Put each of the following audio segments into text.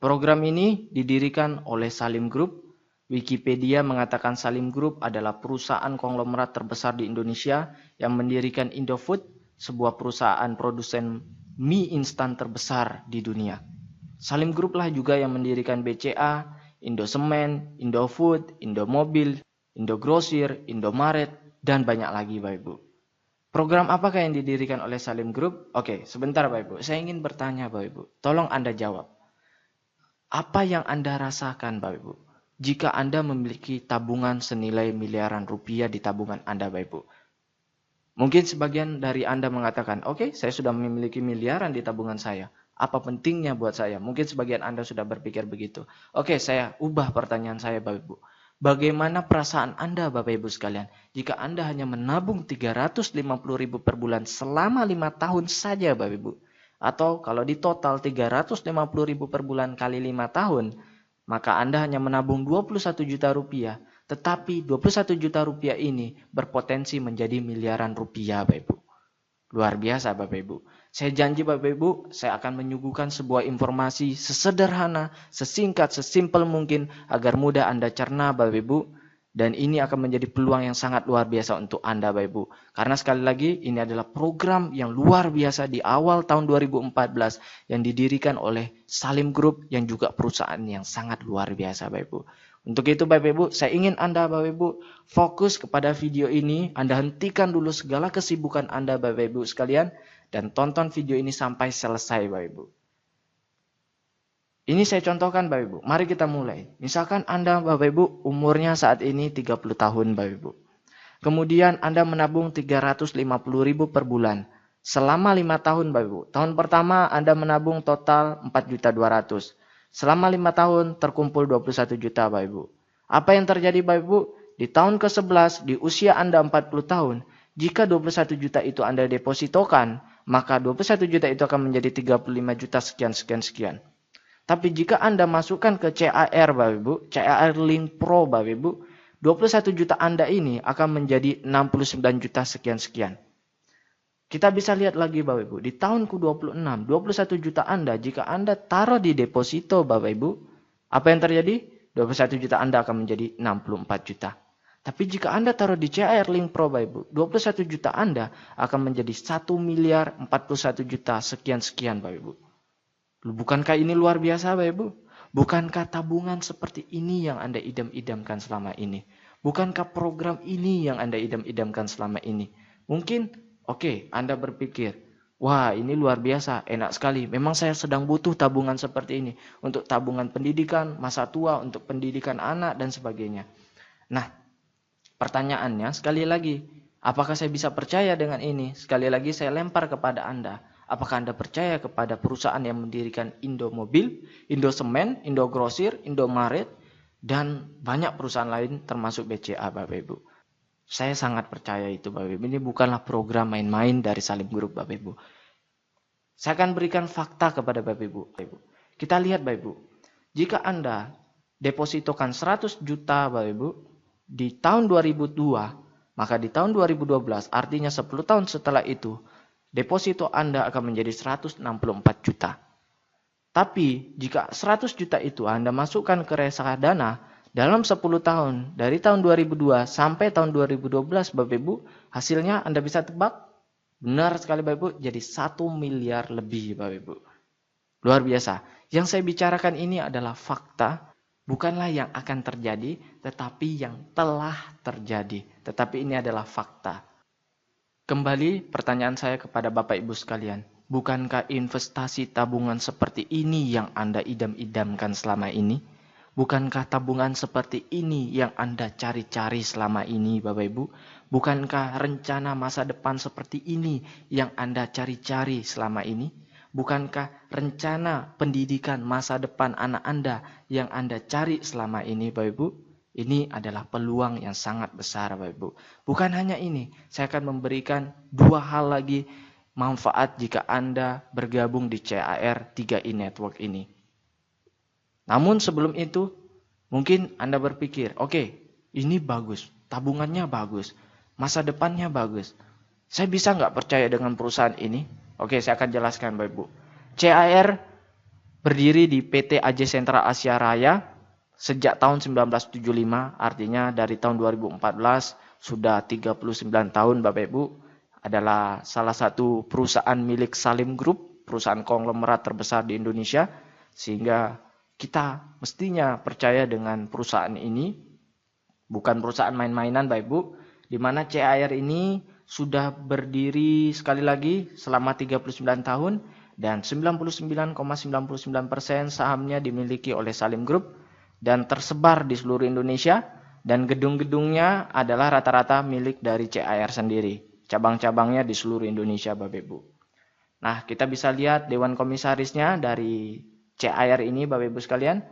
Program ini didirikan oleh Salim Group. Wikipedia mengatakan Salim Group adalah perusahaan konglomerat terbesar di Indonesia yang mendirikan Indofood, sebuah perusahaan produsen mie instan terbesar di dunia. Salim Group lah juga yang mendirikan BCA, Indosemen, Indofood, Indomobil, Indogrosir, Indomaret, dan banyak lagi Bapak Ibu. Program apakah yang didirikan oleh Salim Group? Oke, sebentar Bapak Ibu. Saya ingin bertanya Bapak Ibu. Tolong Anda jawab. Apa yang Anda rasakan Bapak Ibu jika Anda memiliki tabungan senilai miliaran rupiah di tabungan Anda Bapak Ibu? Mungkin sebagian dari Anda mengatakan, oke, saya sudah memiliki miliaran di tabungan saya. Apa pentingnya buat saya? Mungkin sebagian Anda sudah berpikir begitu. Oke, saya ubah pertanyaan saya Bapak Ibu. Bagaimana perasaan Anda Bapak Ibu sekalian jika Anda hanya menabung 350.000 per bulan selama 5 tahun saja Bapak Ibu? Atau kalau di total 350.000 per bulan kali 5 tahun, maka Anda hanya menabung 21 juta rupiah. Tetapi 21 juta rupiah ini berpotensi menjadi miliaran rupiah Bapak Ibu. Luar biasa Bapak Ibu. Saya janji Bapak Ibu, saya akan menyuguhkan sebuah informasi sesederhana, sesingkat, sesimpel mungkin agar mudah Anda cerna Bapak Ibu. Dan ini akan menjadi peluang yang sangat luar biasa untuk Anda Bapak Ibu. Karena sekali lagi ini adalah program yang luar biasa di awal tahun 2014 yang didirikan oleh Salim Group yang juga perusahaan yang sangat luar biasa Bapak Ibu. Untuk itu Bapak Ibu, saya ingin Anda Bapak Ibu fokus kepada video ini. Anda hentikan dulu segala kesibukan Anda Bapak Ibu sekalian dan tonton video ini sampai selesai Bapak Ibu. Ini saya contohkan Bapak Ibu. Mari kita mulai. Misalkan Anda Bapak Ibu umurnya saat ini 30 tahun Bapak Ibu. Kemudian Anda menabung 350.000 per bulan. Selama 5 tahun Bapak Ibu. Tahun pertama Anda menabung total 4.200.000. Selama 5 tahun terkumpul 21 juta Bapak Ibu. Apa yang terjadi Bapak Ibu? Di tahun ke-11 di usia Anda 40 tahun. Jika 21 juta itu Anda depositokan. Maka 21 juta itu akan menjadi 35 juta sekian. Tapi jika Anda masukkan ke CAR Bapak Ibu, CAR Link Pro Bapak Ibu, 21 juta Anda ini akan menjadi 69 juta sekian. Kita bisa lihat lagi Bapak Ibu, di tahun ke-26, 21 juta Anda, jika Anda taruh di deposito Bapak Ibu, apa yang terjadi? 21 juta Anda akan menjadi 64 juta. Tapi jika Anda taruh di CAR Link Pro Bapak Ibu, 21 juta Anda akan menjadi 1 miliar 41 juta sekian Bapak Ibu. Bukankah ini luar biasa Bapak Ibu? Bukankah tabungan seperti ini yang Anda idam-idamkan selama ini? Bukankah program ini yang Anda idam-idamkan selama ini? Mungkin, oke, Anda berpikir, wah ini luar biasa, enak sekali. Memang saya sedang butuh tabungan seperti ini. Untuk tabungan pendidikan, masa tua, untuk pendidikan anak, dan sebagainya. Nah, pertanyaannya sekali lagi, apakah saya bisa percaya dengan ini? Sekali lagi saya lempar kepada Anda. Apakah Anda percaya kepada perusahaan yang mendirikan Indomobil, Indosemen, Indogrosir, Indomaret, dan banyak perusahaan lain termasuk BCA Bapak Ibu? Saya sangat percaya itu Bapak Ibu. Ini bukanlah program main-main dari Salim Group Bapak Ibu. Saya akan berikan fakta kepada Bapak Ibu. Kita lihat Bapak Ibu. Jika Anda depositokan 100 juta Bapak Ibu di tahun 2002, maka di tahun 2012 artinya 10 tahun setelah itu deposito Anda akan menjadi 164 juta. Tapi jika 100 juta itu Anda masukkan ke reksadana dalam 10 tahun, dari tahun 2002 sampai tahun 2012 Bapak Ibu, hasilnya Anda bisa tebak? Benar sekali Bapak Ibu, jadi 1 miliar lebih Bapak Ibu. Luar biasa. Yang saya bicarakan ini adalah fakta, bukanlah yang akan terjadi, tetapi yang telah terjadi. Tetapi ini adalah fakta. Kembali pertanyaan saya kepada Bapak Ibu sekalian. Bukankah investasi tabungan seperti ini yang Anda idam-idamkan selama ini? Bukankah tabungan seperti ini yang Anda cari-cari selama ini Bapak Ibu? Bukankah rencana masa depan seperti ini yang Anda cari-cari selama ini? Bukankah rencana pendidikan masa depan anak Anda yang Anda cari selama ini Bapak Ibu? Ini adalah peluang yang sangat besar Bapak Ibu. Bukan hanya ini, saya akan memberikan 2 hal lagi manfaat jika Anda bergabung di CAR 3i Network ini. Namun sebelum itu, mungkin Anda berpikir, oke, ini bagus, tabungannya bagus, masa depannya bagus. Saya bisa nggak percaya dengan perusahaan ini? Oke, saya akan jelaskan Bapak Ibu. CAR berdiri di PT AJ Sentral Asia Raya sejak tahun 1975, artinya dari tahun 2014 sudah 39 tahun Bapak Ibu, adalah salah satu perusahaan milik Salim Group, perusahaan konglomerat terbesar di Indonesia, sehingga kita mestinya percaya dengan perusahaan ini, bukan perusahaan main-mainan Bapak Ibu, di mana CAR ini sudah berdiri sekali lagi selama 39 tahun dan 99,99% sahamnya dimiliki oleh Salim Group dan tersebar di seluruh Indonesia, dan gedung-gedungnya adalah rata-rata milik dari CAR sendiri. Cabang-cabangnya di seluruh Indonesia Bapak Ibu. Nah, kita bisa lihat Dewan Komisarisnya dari CAR ini Bapak Ibu sekalian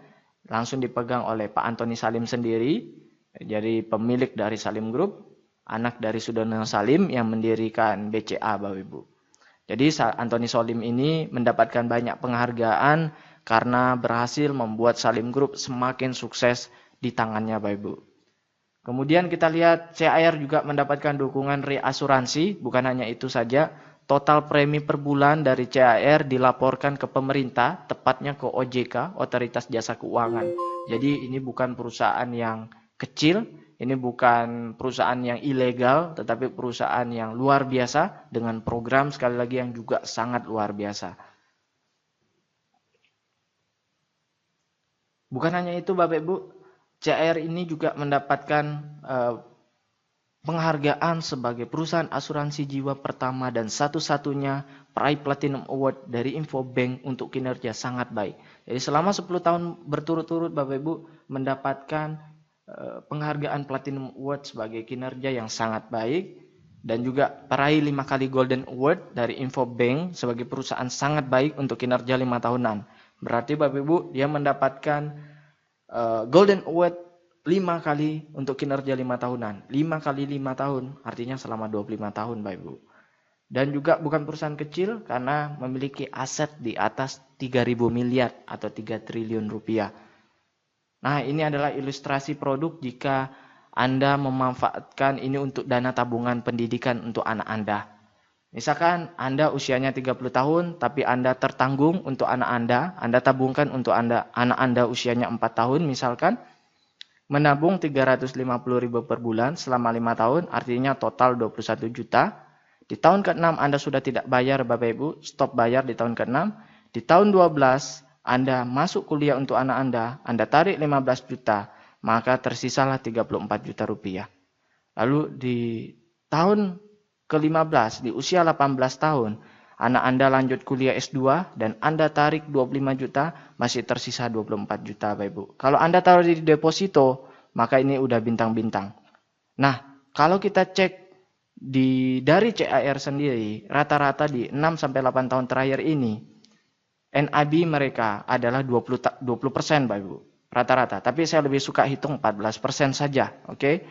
langsung dipegang oleh Pak Antoni Salim sendiri, jadi pemilik dari Salim Group, anak dari Sudono Salim yang mendirikan BCA Bapak Ibu. Jadi Antoni Salim ini mendapatkan banyak penghargaan karena berhasil membuat Salim Group semakin sukses di tangannya Bapak Ibu. Kemudian kita lihat CAR juga mendapatkan dukungan reasuransi, bukan hanya itu saja, total premi per bulan dari CAR dilaporkan ke pemerintah, tepatnya ke OJK, Otoritas Jasa Keuangan. Jadi ini bukan perusahaan yang kecil, ini bukan perusahaan yang ilegal, tetapi perusahaan yang luar biasa dengan program sekali lagi yang juga sangat luar biasa. Bukan hanya itu Bapak Ibu, CAR ini juga mendapatkan penghargaan sebagai perusahaan asuransi jiwa pertama dan satu-satunya peraih Platinum Award dari Infobank untuk kinerja sangat baik. Jadi selama 10 tahun berturut-turut Bapak Ibu mendapatkan penghargaan Platinum Award sebagai kinerja yang sangat baik, dan juga peraih 5 kali Golden Award dari Infobank sebagai perusahaan sangat baik untuk kinerja 5 tahunan. Berarti Bapak Ibu dia mendapatkan Golden Award 5 kali untuk kinerja 5 tahunan. 5 kali 5 tahun artinya selama 25 tahun Bapak Ibu. Dan juga bukan perusahaan kecil karena memiliki aset di atas 3.000 miliar atau 3 triliun rupiah. Nah, ini adalah ilustrasi produk jika Anda memanfaatkan ini untuk dana tabungan pendidikan untuk anak Anda. Misalkan Anda usianya 30 tahun, tapi Anda tertanggung untuk anak Anda tabungkan untuk anak Anda usianya 4 tahun misalkan, menabung 350.000 per bulan selama 5 tahun, artinya total 21 juta. Di tahun ke-6 Anda sudah tidak bayar Bapak Ibu, stop bayar di tahun ke-6. Di tahun 12 Anda masuk kuliah untuk anak Anda tarik 15 juta, maka tersisalah 34 juta rupiah. Lalu di tahun ke-15, di usia 18 tahun, anak Anda lanjut kuliah S2 dan Anda tarik 25 juta, masih tersisa 24 juta Bapak Ibu. Kalau Anda taruh di deposito, maka ini udah bintang-bintang. Nah, kalau kita cek dari CAR sendiri, rata-rata di 6-8 tahun terakhir ini, NAB mereka adalah 20% Bapak Ibu, rata-rata. Tapi saya lebih suka hitung 14% saja, oke?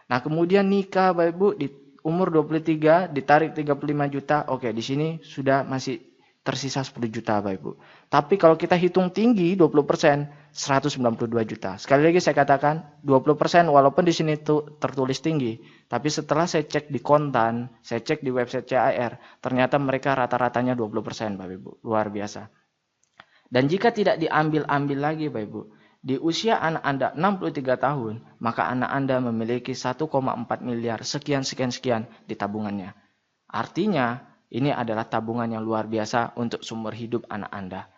Nah, kemudian nikah Bapak Ibu di umur 23 ditarik 35 juta, oke, di sini sudah masih tersisa 10 juta Bapak Ibu. Tapi kalau kita hitung tinggi 20%, 192 juta. Sekali lagi saya katakan 20% walaupun di sini tertulis tinggi, tapi setelah saya cek di kontan, saya cek di website CAR, ternyata mereka rata-ratanya 20% Bapak Ibu. Luar biasa. Dan jika tidak diambil-ambil lagi Bapak Ibu, di usia anak Anda 63 tahun, maka anak Anda memiliki 1,4 miliar sekian di tabungannya. Artinya, ini adalah tabungan yang luar biasa untuk sumber hidup anak Anda.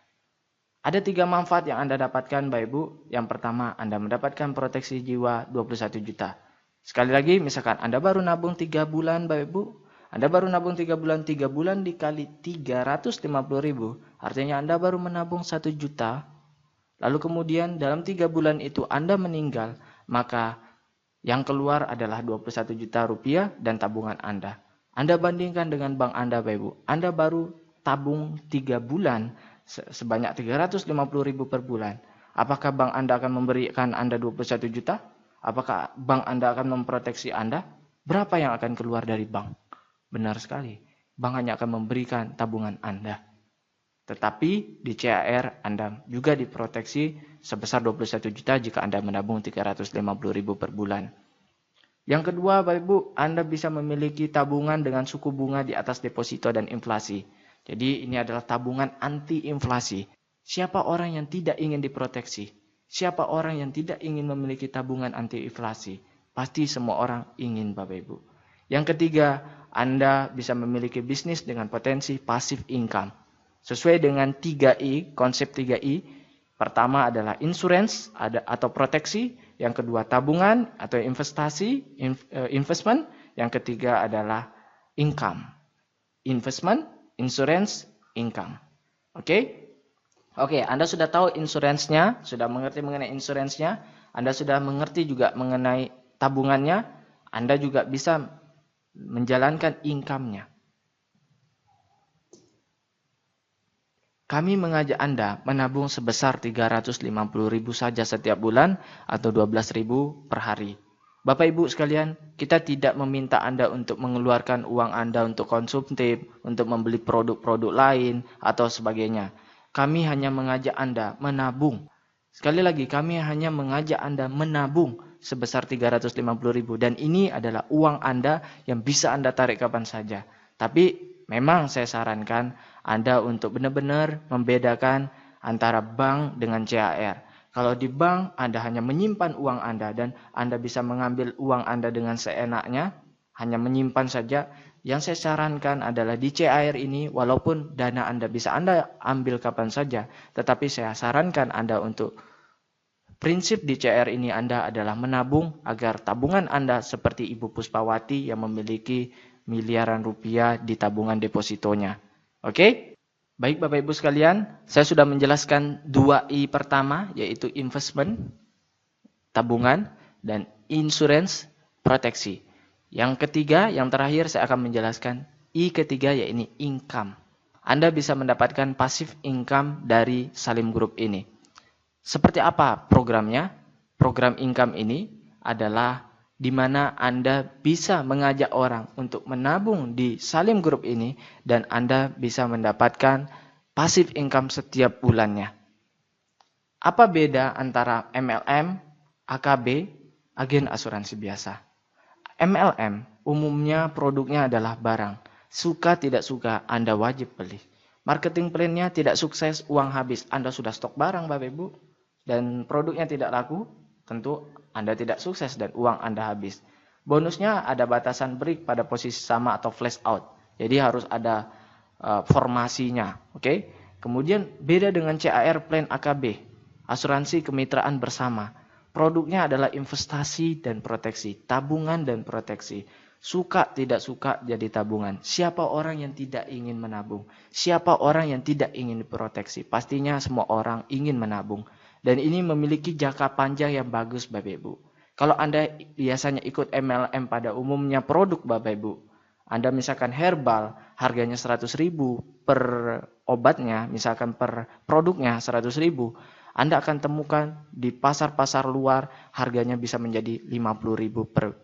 Ada 3 manfaat yang Anda dapatkan Bapak Ibu. Yang pertama, Anda mendapatkan proteksi jiwa 21 juta. Sekali lagi, misalkan Anda baru nabung 3 bulan Bapak Ibu, Anda baru nabung 3 bulan dikali 350.000, artinya Anda baru menabung 1 juta. Lalu kemudian dalam 3 bulan itu Anda meninggal, maka yang keluar adalah 21 juta rupiah dan tabungan Anda. Anda bandingkan dengan bank Anda Bapak Ibu, Anda baru tabung 3 bulan sebanyak 350.000 per bulan. Apakah bank Anda akan memberikan Anda 21 juta? Apakah bank Anda akan memproteksi Anda? Berapa yang akan keluar dari bank? Benar sekali, bank hanya akan memberikan tabungan Anda. Tetapi di CAR Anda juga diproteksi sebesar 21 juta jika Anda menabung 350.000 per bulan. Yang kedua Bapak Ibu, Anda bisa memiliki tabungan dengan suku bunga di atas deposito dan inflasi. Jadi ini adalah tabungan anti inflasi. Siapa orang yang tidak ingin diproteksi? Siapa orang yang tidak ingin memiliki tabungan anti inflasi? Pasti semua orang ingin, Bapak Ibu. Yang ketiga, Anda bisa memiliki bisnis dengan potensi passive income. Sesuai dengan 3I, konsep 3I. Pertama adalah insurance atau proteksi. Yang kedua tabungan atau investasi, investment. Yang ketiga adalah income. Investment, insurance, income. Oke? Oke, Anda sudah tahu insuransinya, sudah mengerti mengenai insuransinya, Anda sudah mengerti juga mengenai tabungannya, Anda juga bisa menjalankan income-nya. Kami mengajak Anda menabung sebesar 350.000 saja setiap bulan atau 12.000 per hari. Bapak Ibu sekalian, kita tidak meminta Anda untuk mengeluarkan uang Anda untuk konsumtif, untuk membeli produk-produk lain atau sebagainya. Kami hanya mengajak Anda menabung. Sekali lagi, kami hanya mengajak Anda menabung sebesar 350.000 dan ini adalah uang Anda yang bisa Anda tarik kapan saja. Tapi memang saya sarankan Anda untuk benar-benar membedakan antara bank dengan CAR. Kalau di bank Anda hanya menyimpan uang Anda dan Anda bisa mengambil uang Anda dengan seenaknya, hanya menyimpan saja. Yang saya sarankan adalah di CAR ini walaupun dana Anda bisa Anda ambil kapan saja, tetapi saya sarankan Anda untuk prinsip di CAR ini Anda adalah menabung agar tabungan Anda seperti Ibu Puspawati yang memiliki miliaran rupiah di tabungan depositonya. Oke? Baik Bapak Ibu sekalian, saya sudah menjelaskan 2I pertama yaitu investment, tabungan, dan insurance, proteksi. Yang ketiga, yang terakhir saya akan menjelaskan I ketiga yaitu income. Anda bisa mendapatkan passive income dari Salim Group ini. Seperti apa programnya? Program income ini adalah di mana Anda bisa mengajak orang untuk menabung di Salim Group ini dan Anda bisa mendapatkan passive income setiap bulannya. Apa beda antara MLM, AKB, agen asuransi biasa? MLM umumnya produknya adalah barang. Suka tidak suka Anda wajib beli. Marketing plan-nya tidak sukses, uang habis. Anda sudah stok barang Bapak Ibu dan produknya tidak laku, tentu Anda tidak sukses dan uang Anda habis. Bonusnya ada batasan break pada posisi sama atau flash out. Jadi harus ada formasinya. Oke? Kemudian beda dengan CAR plan AKB, asuransi kemitraan bersama. Produknya adalah investasi dan proteksi, tabungan dan proteksi. Suka tidak suka jadi tabungan. Siapa orang yang tidak ingin menabung? Siapa orang yang tidak ingin diproteksi? Pastinya semua orang ingin menabung. Dan ini memiliki jangka panjang yang bagus Bapak Ibu. Kalau Anda biasanya ikut MLM pada umumnya produk Bapak Ibu. Anda misalkan herbal, harganya 100.000 per obatnya, misalkan per produknya 100.000. Anda akan temukan di pasar-pasar luar harganya bisa menjadi 50.000 per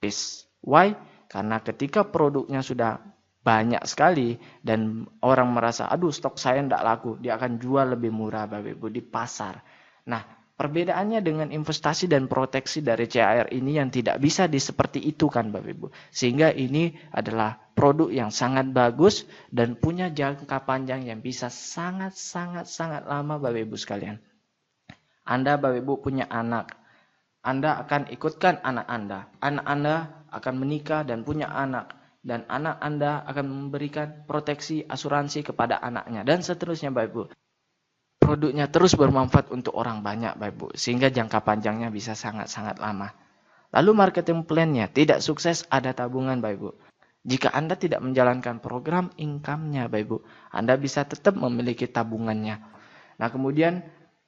piece. Why? Karena ketika produknya sudah banyak sekali dan orang merasa, aduh stok saya tidak laku, dia akan jual lebih murah Bapak Ibu di pasar. Nah, perbedaannya dengan investasi dan proteksi dari CAR ini yang tidak bisa seperti itu kan Bapak Ibu. Sehingga ini adalah produk yang sangat bagus dan punya jangka panjang yang bisa sangat lama Bapak Ibu sekalian. Anda Bapak Ibu punya anak. Anda akan ikutkan anak Anda. Anak Anda akan menikah dan punya anak. Dan anak Anda akan memberikan proteksi asuransi kepada anaknya. Dan seterusnya Bapak Ibu. Produknya terus bermanfaat untuk orang banyak Bapak Ibu. Sehingga jangka panjangnya bisa sangat lama. Lalu marketing plan-nya tidak sukses ada tabungan Bapak Ibu. Jika Anda tidak menjalankan program income-nya Bapak Ibu. Anda bisa tetap memiliki tabungannya. Nah kemudian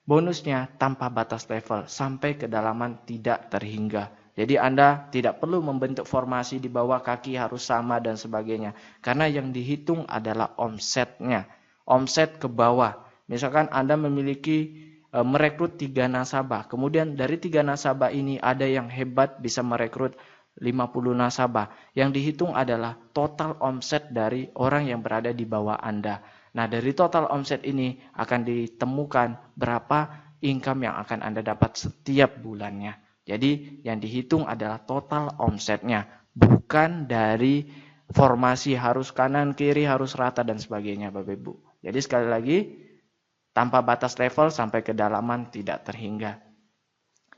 bonusnya tanpa batas level sampai kedalaman tidak terhingga. Jadi Anda tidak perlu membentuk formasi di bawah kaki harus sama dan sebagainya. Karena yang dihitung adalah omsetnya. Omset ke bawah. Misalkan Anda memiliki merekrut 3 nasabah. Kemudian dari 3 nasabah ini ada yang hebat bisa merekrut 50 nasabah. Yang dihitung adalah total omset dari orang yang berada di bawah Anda. Nah dari total omset ini akan ditemukan berapa income yang akan Anda dapat setiap bulannya. Jadi yang dihitung adalah total omsetnya. Bukan dari formasi harus kanan kiri harus rata dan sebagainya Bapak Ibu. Jadi sekali lagi tanpa batas level sampai kedalaman tidak terhingga.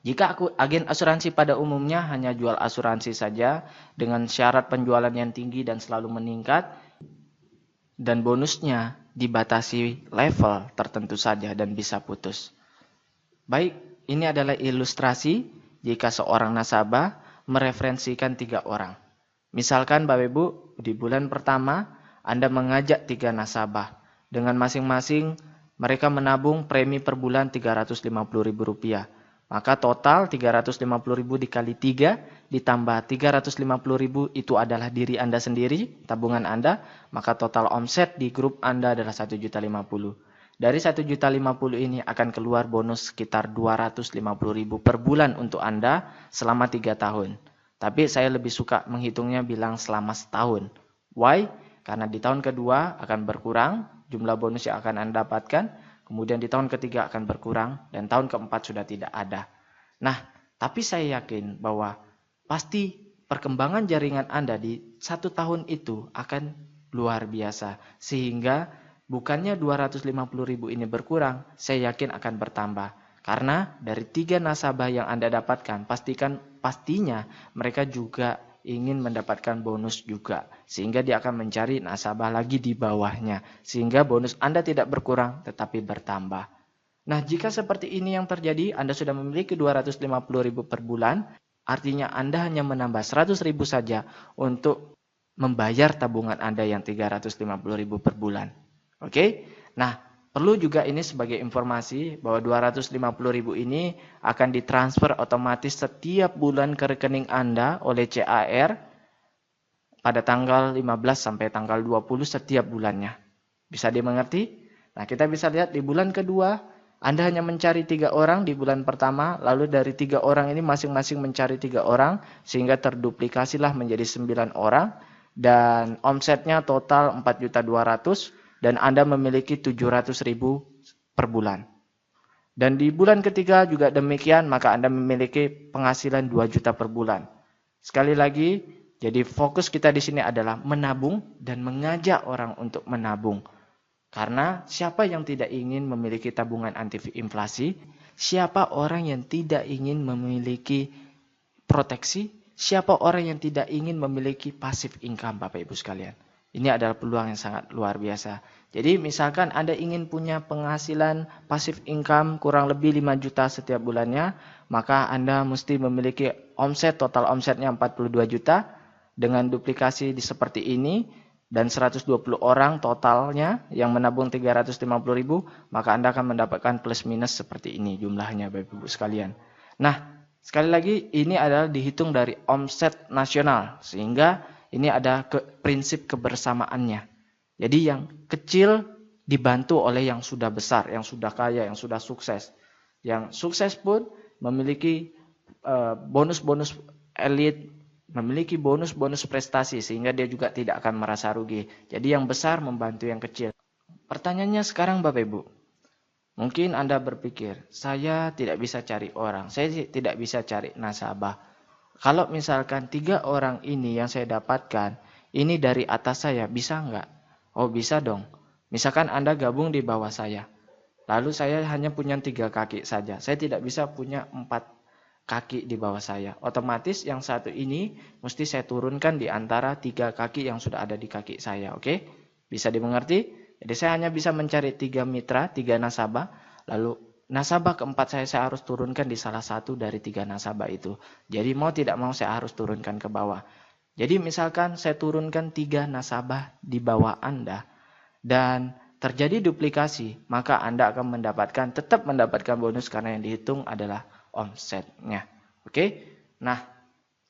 Jika agen asuransi pada umumnya hanya jual asuransi saja dengan syarat penjualan yang tinggi dan selalu meningkat, dan bonusnya dibatasi level tertentu saja dan bisa putus. Baik, ini adalah ilustrasi jika seorang nasabah mereferensikan 3 orang. Misalkan Bapak Ibu, di bulan pertama Anda mengajak 3 nasabah. Dengan masing-masing mereka menabung premi per bulan Rp350.000. Maka total 350.000 dikali 3 ditambah 350.000 itu adalah diri Anda sendiri, tabungan Anda. Maka total omset di grup Anda adalah 1.050.000. Dari 1.050.000 ini akan keluar bonus sekitar 250.000 per bulan untuk Anda selama 3 tahun. Tapi saya lebih suka menghitungnya bilang selama setahun. Why? Karena di tahun kedua akan berkurang jumlah bonus yang akan Anda dapatkan. Kemudian di tahun ketiga akan berkurang. Dan tahun keempat sudah tidak ada. Nah, tapi saya yakin bahwa pasti perkembangan jaringan Anda di 1 tahun itu akan luar biasa. Sehingga bukannya 250.000 ini berkurang, saya yakin akan bertambah. Karena dari 3 nasabah yang Anda dapatkan, pastinya mereka juga ingin mendapatkan bonus juga. Sehingga dia akan mencari nasabah lagi di bawahnya. Sehingga bonus Anda tidak berkurang tetapi bertambah. Nah, jika seperti ini yang terjadi, Anda sudah memiliki 250.000 per bulan, artinya Anda hanya menambah 100.000 saja untuk membayar tabungan Anda yang 350.000 per bulan. Oke? Nah, perlu juga ini sebagai informasi bahwa 250.000 ini akan ditransfer otomatis setiap bulan ke rekening Anda oleh CAR pada tanggal 15 sampai tanggal 20 setiap bulannya. Bisa dimengerti? Nah, kita bisa lihat di bulan kedua, Anda hanya mencari 3 orang di bulan pertama, lalu dari 3 orang ini masing-masing mencari 3 orang, sehingga terduplikasilah menjadi 9 orang, dan omsetnya total 4.200.000. Dan Anda memiliki 700.000 per bulan. Dan di bulan ketiga juga demikian, maka Anda memiliki penghasilan 2 juta per bulan. Sekali lagi, jadi fokus kita di sini adalah menabung dan mengajak orang untuk menabung. Karena siapa yang tidak ingin memiliki tabungan anti inflasi? Siapa orang yang tidak ingin memiliki proteksi? Siapa orang yang tidak ingin memiliki passive income, Bapak Ibu sekalian? Ini adalah peluang yang sangat luar biasa. Jadi misalkan Anda ingin punya penghasilan passive income kurang lebih 5 juta setiap bulannya, maka Anda mesti memiliki total omsetnya 42 juta dengan duplikasi seperti ini dan 120 orang totalnya yang menabung 350.000, maka Anda akan mendapatkan plus minus seperti ini jumlahnya Bapak Ibu sekalian. Nah, sekali lagi ini adalah dihitung dari omset nasional sehingga ini ada prinsip kebersamaannya. Jadi yang kecil dibantu oleh yang sudah besar, yang sudah kaya, yang sudah sukses. Yang sukses pun memiliki bonus-bonus elit, memiliki bonus-bonus prestasi sehingga dia juga tidak akan merasa rugi. Jadi yang besar membantu yang kecil. Pertanyaannya sekarang Bapak Ibu. Mungkin Anda berpikir, saya tidak bisa cari orang, saya tidak bisa cari nasabah. Kalau misalkan 3 orang ini yang saya dapatkan, ini dari atas saya, bisa enggak? Oh bisa dong. Misalkan Anda gabung di bawah saya. Lalu saya hanya punya 3 kaki saja. Saya tidak bisa punya 4 kaki di bawah saya. Otomatis yang satu ini mesti saya turunkan di antara 3 kaki yang sudah ada di kaki saya. Oke? Bisa dimengerti? Jadi saya hanya bisa mencari 3 mitra, 3 nasabah. Lalu nasabah keempat saya harus turunkan di salah satu dari 3 nasabah itu. Jadi mau tidak mau saya harus turunkan ke bawah. Jadi misalkan saya turunkan 3 nasabah di bawah Anda dan terjadi duplikasi, maka Anda akan tetap mendapatkan bonus karena yang dihitung adalah omsetnya. Oke? Nah,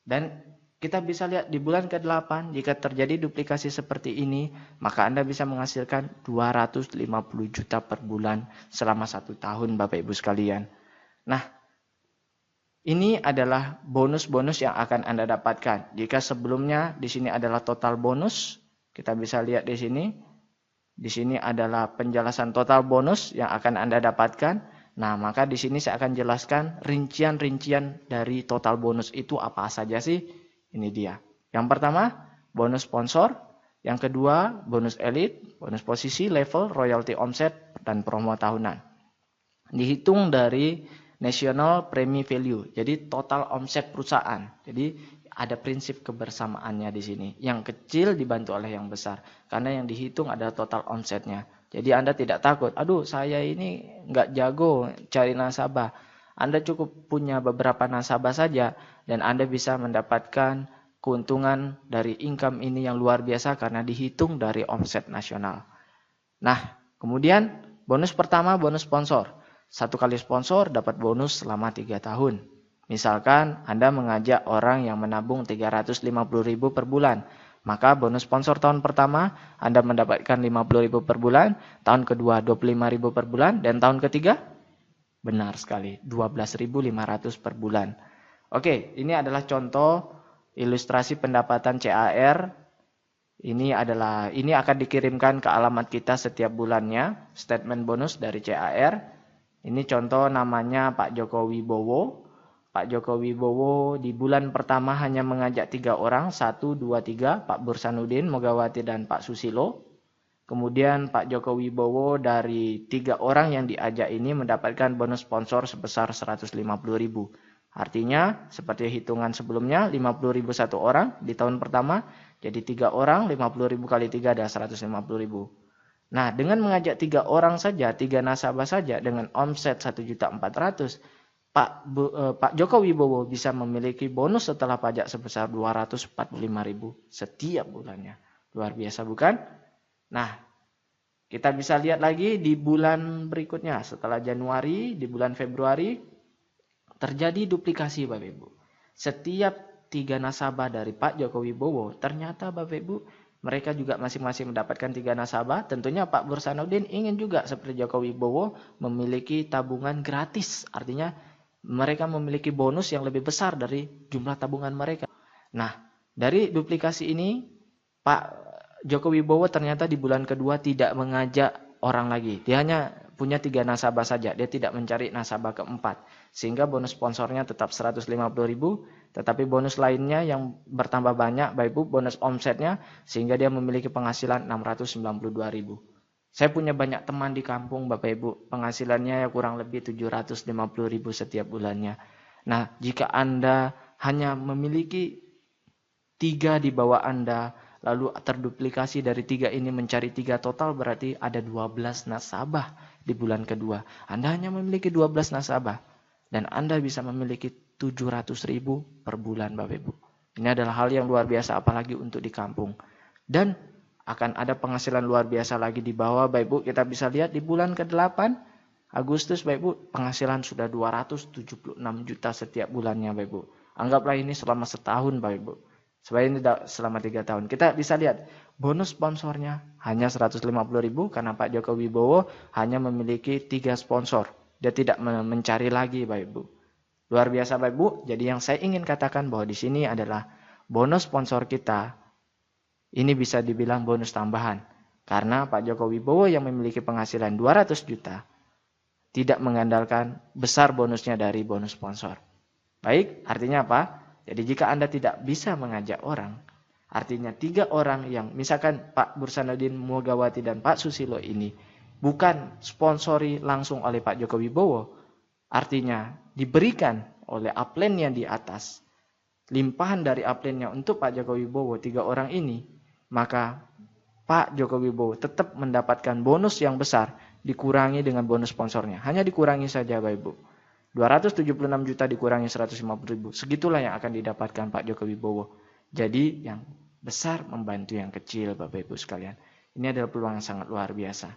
dan kita bisa lihat di bulan ke-8 jika terjadi duplikasi seperti ini, maka Anda bisa menghasilkan 250 juta per bulan selama 1 tahun Bapak Ibu sekalian. Nah, ini adalah bonus-bonus yang akan Anda dapatkan. Jika sebelumnya di sini adalah total bonus, kita bisa lihat di sini. Di sini adalah penjelasan total bonus yang akan Anda dapatkan. Nah, maka di sini saya akan jelaskan rincian-rincian dari total bonus itu apa saja sih? Ini dia. Yang pertama, bonus sponsor. Yang kedua, bonus elit, bonus posisi, level, royalty omset, dan promo tahunan. Dihitung dari national premi value, jadi total omset perusahaan. Jadi ada prinsip kebersamaannya di sini. Yang kecil dibantu oleh yang besar, karena yang dihitung adalah total omsetnya. Jadi Anda tidak takut, aduh saya ini nggak jago cari nasabah. Anda cukup punya beberapa nasabah saja dan Anda bisa mendapatkan keuntungan dari income ini yang luar biasa karena dihitung dari omset nasional. Nah, kemudian bonus pertama, bonus sponsor. 1 kali sponsor dapat bonus selama 3 tahun. Misalkan Anda mengajak orang yang menabung 350.000 per bulan. Maka bonus sponsor tahun pertama Anda mendapatkan 50.000 per bulan, tahun kedua 25.000 per bulan, dan tahun ketiga benar sekali 12.500 per bulan. Oke, ini adalah contoh ilustrasi pendapatan CAR. Ini akan dikirimkan ke alamat kita setiap bulannya, statement bonus dari CAR. Ini contoh namanya Pak Joko Wibowo. Pak Joko Wibowo di bulan pertama hanya mengajak 3 orang, 1, 2, 3, Pak Bursanuddin, Mogawati, dan Pak Susilo. Kemudian Pak Joko Wibowo dari 3 orang yang diajak ini mendapatkan bonus sponsor sebesar 150.000. Artinya seperti hitungan sebelumnya 50.000 1 orang di tahun pertama, jadi 3 orang 50.000 kali 3 ada 150.000. Nah, dengan mengajak 3 orang saja, 3 nasabah saja dengan omset 1.400.000, Pak Joko Wibowo bisa memiliki bonus setelah pajak sebesar 245.000 setiap bulannya. Luar biasa bukan? Nah, kita bisa lihat lagi di bulan berikutnya. Setelah Januari, di bulan Februari, terjadi duplikasi Bapak Ibu. Setiap 3 nasabah dari Pak Joko Wibowo, ternyata Bapak Ibu, mereka juga masing-masing mendapatkan 3 nasabah. Tentunya Pak Bursanuddin ingin juga seperti Joko Wibowo memiliki tabungan gratis. Artinya mereka memiliki bonus yang lebih besar dari jumlah tabungan mereka. Nah, dari duplikasi ini, Pak Joko Wibowo ternyata di bulan kedua tidak mengajak orang lagi. Dia hanya punya 3 nasabah saja. Dia tidak mencari nasabah keempat. Sehingga bonus sponsornya tetap 150.000. Tetapi bonus lainnya yang bertambah banyak, Bapak Ibu, bonus omsetnya. Sehingga dia memiliki penghasilan 692.000. Saya punya banyak teman di kampung Bapak Ibu. Penghasilannya ya kurang lebih 750.000 setiap bulannya. Nah, jika Anda hanya memiliki 3 di bawah Anda, lalu terduplikasi dari 3 ini mencari 3 total berarti ada 12 nasabah di bulan kedua. Anda hanya memiliki 12 nasabah dan Anda bisa memiliki 700.000 per bulan Bapak Ibu. Ini adalah hal yang luar biasa apalagi untuk di kampung. Dan akan ada penghasilan luar biasa lagi di bawah Bapak Ibu. Kita bisa lihat di bulan ke-8 Agustus Bapak Ibu penghasilan sudah 276 juta setiap bulannya Bapak Ibu. Anggaplah ini selama setahun Bapak Ibu. Sebenarnya ini selama 3 tahun. Kita bisa lihat bonus sponsornya hanya 150.000 karena Pak Joko Wibowo hanya memiliki 3 sponsor. Dia tidak mencari lagi Bapak Ibu. Luar biasa Bapak Ibu. Jadi yang saya ingin katakan bahwa di sini adalah bonus sponsor kita ini bisa dibilang bonus tambahan. Karena Pak Joko Wibowo yang memiliki penghasilan 200 juta tidak mengandalkan besar bonusnya dari bonus sponsor. Baik, artinya apa? Jadi jika Anda tidak bisa mengajak orang, artinya 3 orang yang misalkan Pak Bursanuddin, Mogawati, dan Pak Susilo ini bukan sponsori langsung oleh Pak Joko Wibowo, artinya diberikan oleh upline yang di atas, limpahan dari upline-nya untuk Pak Joko Wibowo 3 orang ini, maka Pak Joko Wibowo tetap mendapatkan bonus yang besar dikurangi dengan bonus sponsornya. Hanya dikurangi saja Bapak Ibu. 276 juta dikurangi 150.000. Segitulah yang akan didapatkan Pak Joko Wibowo. Jadi yang besar membantu yang kecil Bapak Ibu sekalian. Ini adalah peluang yang sangat luar biasa.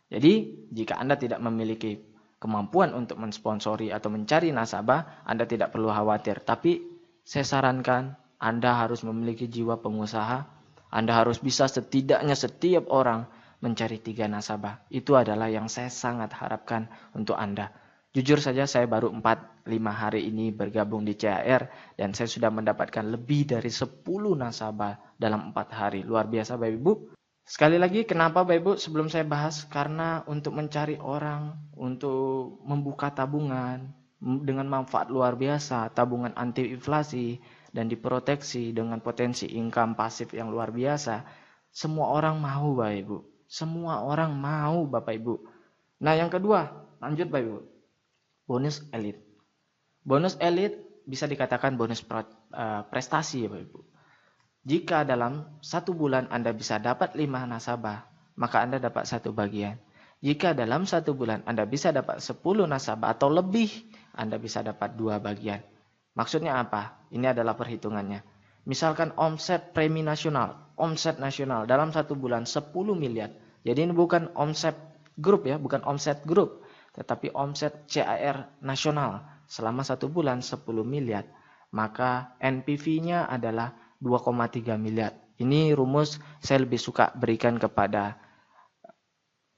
Jadi jika Anda tidak memiliki kemampuan untuk mensponsori atau mencari nasabah, Anda tidak perlu khawatir. Tapi saya sarankan Anda harus memiliki jiwa pengusaha. Anda harus bisa setidaknya setiap orang mencari 3 nasabah. Itu adalah yang saya sangat harapkan untuk Anda. Jujur saja saya baru 4-5 hari ini bergabung di CAR dan saya sudah mendapatkan lebih dari 10 nasabah dalam 4 hari. Luar biasa Bapak Ibu. Sekali lagi kenapa Bapak Ibu sebelum saya bahas, karena untuk mencari orang, untuk membuka tabungan dengan manfaat luar biasa, tabungan anti inflasi, dan diproteksi dengan potensi income pasif yang luar biasa, semua orang mau Bapak Ibu. Semua orang mau Bapak Ibu. Nah yang kedua, lanjut Bapak Ibu. Bonus elit. Bonus elit bisa dikatakan bonus prestasi ya Bapak Ibu. Jika dalam 1 bulan Anda bisa dapat 5 nasabah, maka Anda dapat 1 bagian. Jika dalam 1 bulan Anda bisa dapat 10 nasabah atau lebih, Anda bisa dapat 2 bagian. Maksudnya apa? Ini adalah perhitungannya. Misalkan omset premi nasional, omset nasional dalam 1 bulan 10 miliar. Jadi ini bukan omset grup ya, bukan omset grup, tetapi omset CAR nasional selama 1 bulan 10 miliar. Maka NPV-nya adalah 2,3 miliar. Ini rumus saya lebih suka berikan kepada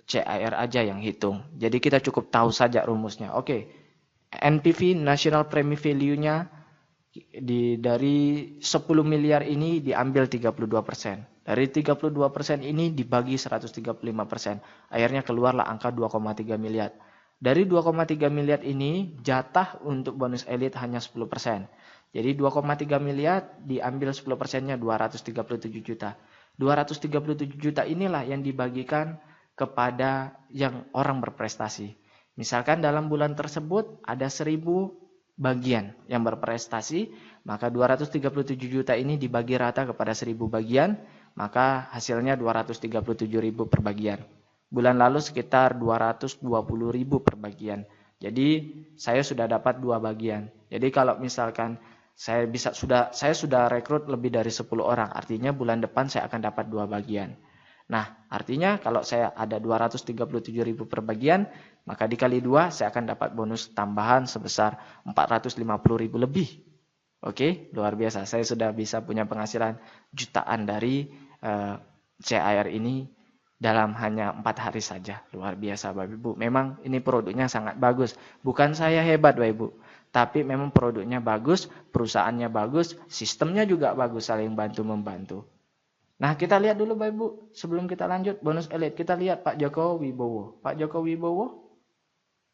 CAR aja yang hitung. Jadi kita cukup tahu saja rumusnya. Oke. NPV National Premi Value-nya dari 10 miliar ini diambil 32%. Dari 32% ini dibagi 135%. Akhirnya keluarlah angka 2,3 miliar. Dari 2,3 miliar ini jatah untuk bonus elit hanya 10%. Jadi 2,3 miliar diambil 10%-nya 237 juta. 237 juta inilah yang dibagikan kepada yang orang berprestasi. Misalkan dalam bulan tersebut ada 1000 bagian yang berprestasi, maka 237 juta ini dibagi rata kepada 1000 bagian, maka hasilnya 237.000 per bagian. Bulan lalu sekitar 220.000 per bagian. Jadi saya sudah dapat 2 bagian. Jadi kalau misalkan saya sudah rekrut lebih dari 10 orang, artinya bulan depan saya akan dapat 2 bagian. Nah, artinya kalau saya ada 237.000 per bagian, maka dikali 2 saya akan dapat bonus tambahan sebesar 450.000 lebih. Oke, luar biasa. Saya sudah bisa punya penghasilan jutaan dari CAR ini dalam hanya 4 hari saja. Luar biasa Bapak Ibu. Memang ini produknya sangat bagus. Bukan saya hebat Bapak Ibu, tapi memang produknya bagus, perusahaannya bagus, sistemnya juga bagus, saling bantu-membantu. Nah, kita lihat dulu Bapak Ibu, sebelum kita lanjut bonus elit, kita lihat Pak Joko Wibowo. Pak Joko Wibowo,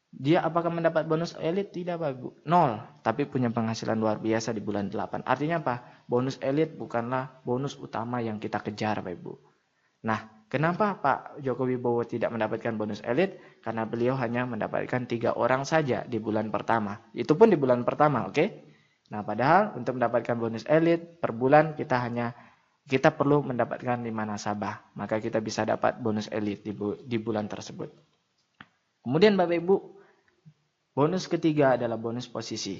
dia apakah mendapat bonus elit? Tidak Bapak Ibu, 0, tapi punya penghasilan luar biasa di bulan 8. Artinya apa? Bonus elit bukanlah bonus utama yang kita kejar Bapak Ibu. Nah, kenapa Pak Joko Wibowo tidak mendapatkan bonus elit? Karena beliau hanya mendapatkan 3 orang saja di bulan pertama. Itu pun di bulan pertama, oke? Nah, padahal untuk mendapatkan bonus elit per bulan kita perlu mendapatkan 5 nasabah. Maka kita bisa dapat bonus elit di bulan tersebut. Kemudian Bapak Ibu, bonus ketiga adalah bonus posisi.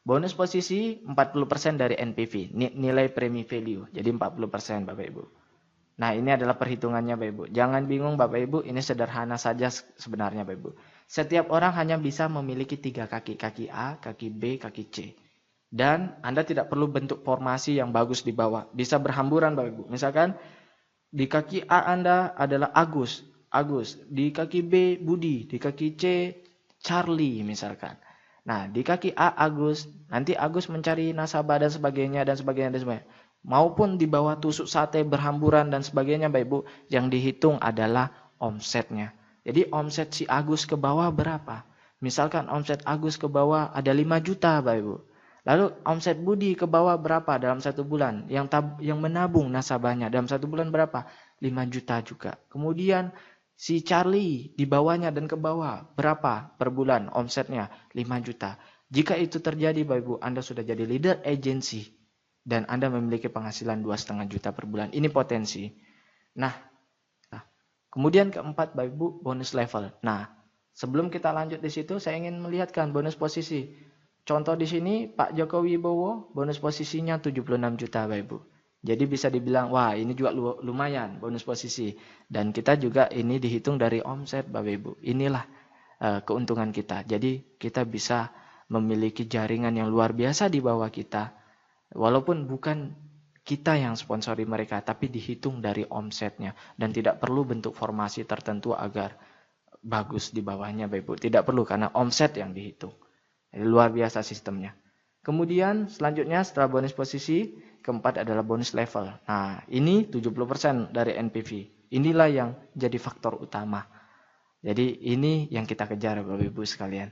Bonus posisi 40% dari NPV, nilai premi value. Jadi 40% Bapak Ibu. Nah, ini adalah perhitungannya Bapak Ibu. Jangan bingung Bapak Ibu, ini sederhana saja sebenarnya Bapak Ibu. Setiap orang hanya bisa memiliki 3 kaki. Kaki A, kaki B, kaki C. Dan Anda tidak perlu bentuk formasi yang bagus di bawah. Bisa berhamburan Bapak Ibu. Misalkan di kaki A Anda adalah Agus. Di kaki B Budi. Di kaki C Charlie misalkan. Nah, di kaki A Agus. Nanti Agus mencari nasabah dan sebagainya. Maupun di bawah tusuk sate berhamburan dan sebagainya Bapak Ibu, yang dihitung adalah omsetnya. Jadi omset si Agus ke bawah berapa? Misalkan omset Agus ke bawah ada 5 juta Bapak Ibu. Lalu omset Budi ke bawah berapa dalam 1 bulan? Yang menabung nasabahnya dalam 1 bulan berapa? 5 juta juga. Kemudian si Charlie di bawahnya dan ke bawah berapa per bulan omsetnya? 5 juta. Jika itu terjadi Bapak Ibu, Anda sudah jadi leader agency. Dan Anda memiliki penghasilan 2,5 juta per bulan. Ini potensi. Nah, kemudian keempat Bapak Ibu, bonus level. Nah, sebelum kita lanjut di situ, saya ingin melihatkan bonus posisi. Contoh di sini, Pak Joko Wibowo, bonus posisinya 76 juta Bapak Ibu. Jadi bisa dibilang, wah ini juga lumayan bonus posisi. Dan kita juga ini dihitung dari omset Bapak Ibu. Inilah keuntungan kita. Jadi kita bisa memiliki jaringan yang luar biasa di bawah kita. Walaupun bukan kita yang sponsori mereka, tapi dihitung dari omsetnya. Dan tidak perlu bentuk formasi tertentu agar bagus di bawahnya Bapak Ibu. Tidak perlu karena omset yang dihitung. Jadi, luar biasa sistemnya. Kemudian selanjutnya setelah bonus posisi, keempat adalah bonus level. Nah ini 70% dari NPV. Inilah yang jadi faktor utama. Jadi ini yang kita kejar Bapak Ibu sekalian.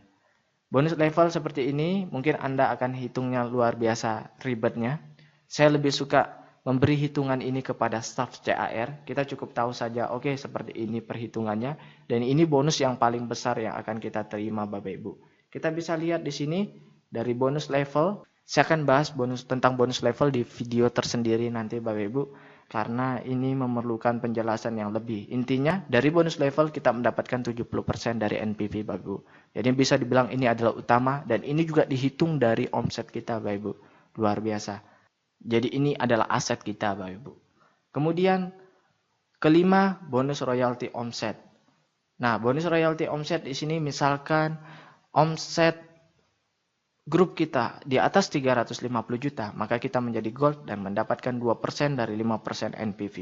Bonus level seperti ini mungkin Anda akan hitungnya luar biasa ribetnya. Saya lebih suka memberi hitungan ini kepada staf CAR. Kita cukup tahu saja, oke, seperti ini perhitungannya. Dan ini bonus yang paling besar yang akan kita terima Bapak Ibu. Kita bisa lihat di sini dari bonus level. Saya akan bahas tentang bonus level di video tersendiri nanti Bapak Ibu. Karena ini memerlukan penjelasan yang lebih. Intinya dari bonus level kita mendapatkan 70% dari NPV Bapak Ibu. Jadi bisa dibilang ini adalah utama dan ini juga dihitung dari omset kita Bapak Ibu. Luar biasa. Jadi ini adalah aset kita Bapak Ibu. Kemudian kelima, bonus royalti omset. Nah, bonus royalti omset di sini misalkan omset grup kita di atas 350 juta, maka kita menjadi gold dan mendapatkan 2% dari 5% NPV.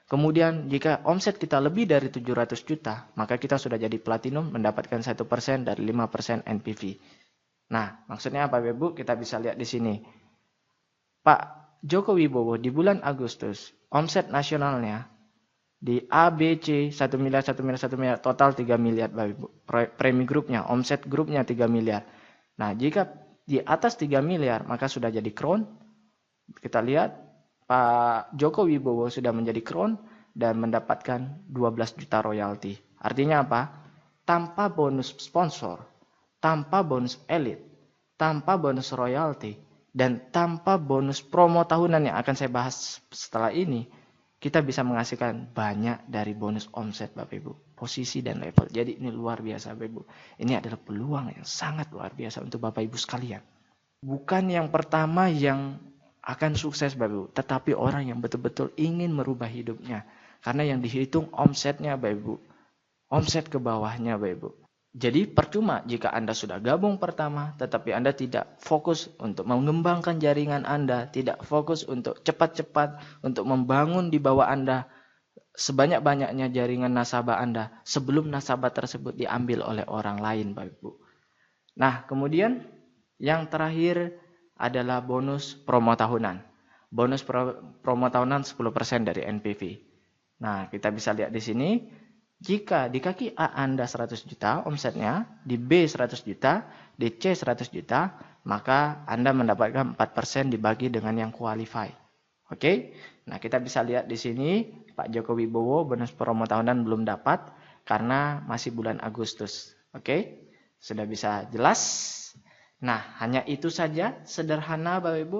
Kemudian jika omset kita lebih dari 700 juta, maka kita sudah jadi platinum mendapatkan 1% dari 5% NPV. Nah, maksudnya apa Bapak Ibu? Kita bisa lihat di sini. Pak Joko Wibowo di bulan Agustus, omset nasionalnya di A, B, C, 1 miliar, 1 miliar, 1 miliar, total 3 miliar Bapak Ibu. Premi grupnya, omset grupnya 3 miliar. Nah, jika di atas 3 miliar, maka sudah jadi crown. Kita lihat, Pak Joko Wibowo sudah menjadi crown dan mendapatkan 12 juta royalti. Artinya apa? Tanpa bonus sponsor, tanpa bonus elit, tanpa bonus royalti, dan tanpa bonus promo tahunan yang akan saya bahas setelah ini, kita bisa menghasilkan banyak dari bonus omset Bapak Ibu, posisi dan level. Jadi ini luar biasa Bapak Ibu. Ini adalah peluang yang sangat luar biasa untuk Bapak Ibu sekalian. Bukan yang pertama yang akan sukses Bapak Ibu, tetapi orang yang betul-betul ingin merubah hidupnya. Karena yang dihitung omsetnya Bapak Ibu. Omset ke bawahnya Bapak Ibu. Jadi percuma jika Anda sudah gabung pertama, tetapi Anda tidak fokus untuk mengembangkan jaringan Anda, tidak fokus untuk cepat-cepat untuk membangun di bawah Anda sebanyak-banyaknya jaringan nasabah Anda sebelum nasabah tersebut diambil oleh orang lain, Bapak Ibu. Nah, kemudian yang terakhir adalah bonus promo tahunan. Bonus promo tahunan 10% dari NPV. Nah, kita bisa lihat di sini. Jika di kaki A Anda 100 juta omsetnya, di B 100 juta, di C 100 juta, maka Anda mendapatkan 4% dibagi dengan yang qualify. Oke? Nah, kita bisa lihat di sini Pak Joko Wibowo bonus promo tahunan belum dapat karena masih bulan Agustus. Oke? Sudah bisa jelas? Nah, hanya itu saja sederhana Bapak Ibu.